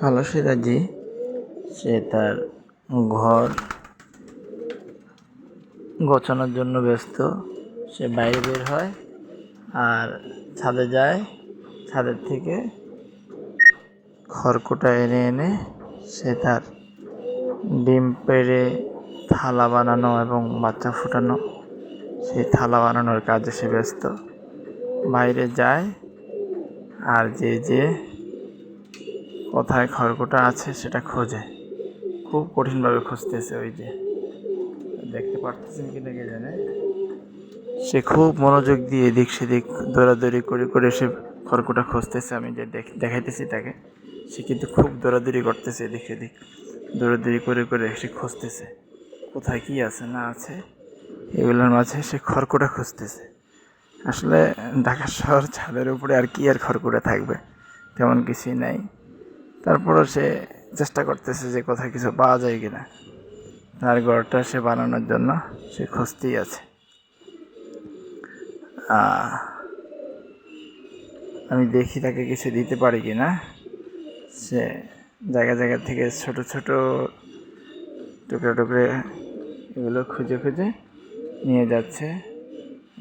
কালো সিরাজি সে তার ঘর গোছানোর জন্য ব্যস্ত। সে বাইরে বের হয় আর ছাদে যায়। ছাদের থেকে খড়কুটা এনে এনে সে তার ডিম পেড়ে থালা বানানো এবং বাচ্চা ফুটানো, সেই থালা বানানোর কাজে সে ব্যস্ত। বাইরে যায় আর যে কোথায় খড়কুটা আছে সেটা খোঁজে, খুব কঠিনভাবে খুঁজতেছে। ওই যে দেখতে পারতেছেন কিনা কে জানে, সে খুব মনোযোগ দিয়ে এদিক সেদিক দৌড়াদৌড়ি করে করে সে খড়কুটা খুঁজতেছে। আমি যে দেখাইতেছি তাকে, সে কিন্তু খুব দৌড়াদৌড়ি করতেছে এদিক সেদিক, দৌড়াদৌড়ি করে করে সে খুঁজতেছে কোথায় কি আছে না আছে। এগুলোর মাঝে সে খড়কুটা খুঁজতেছে। আসলে ঢাকা শহর, ছাদের উপরে আর কি আর খড়কুটা থাকবে, তেমন কিছুই নাই। তারপরও সে চেষ্টা করতেছে যে কোথায় কিছু পাওয়া যায় কিনা। তার ঘরটা সে বানানোর জন্য সে খুঁজতেই আছে। আমি দেখি তাকে কিছু দিতে পারি কিনা। সে জায়গা জায়গা থেকে ছোট ছোট টুকরে টুকরে এগুলো খুঁজে খুঁজে নিয়ে যাচ্ছে।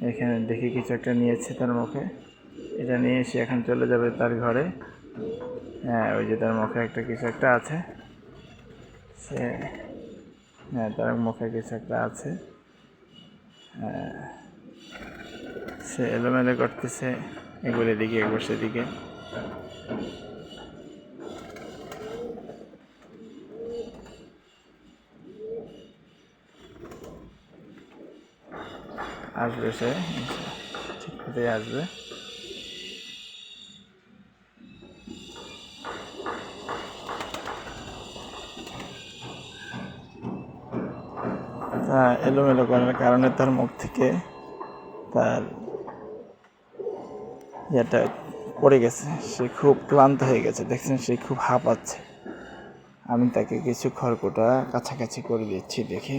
এখানে দেখি কিছু একটা নিয়েছে তার মুখে, এটা নিয়ে সে এখন চলে যাবে তার ঘরে। হ্যাঁ, ওই যে তার মুখে একটা কিছু একটা আছে। সে হ্যাঁ, তার মুখে কিছু একটা আছে। সে এলোমেলো করতেছে, এগুলো দিকে একবার সেদিকে। আসবে সে, ঠিক কোথায় আসবে। তা এলোমেলো করার কারণে তার মুখ থেকে তার ইয়েটা পড়ে গেছে। সে খুব ক্লান্ত হয়ে গেছে, দেখছেন সে খুব হাঁপাচ্ছে। আমি তাকে কিছু খড়কুটা কাছাকাছি করে দিচ্ছি, দেখি।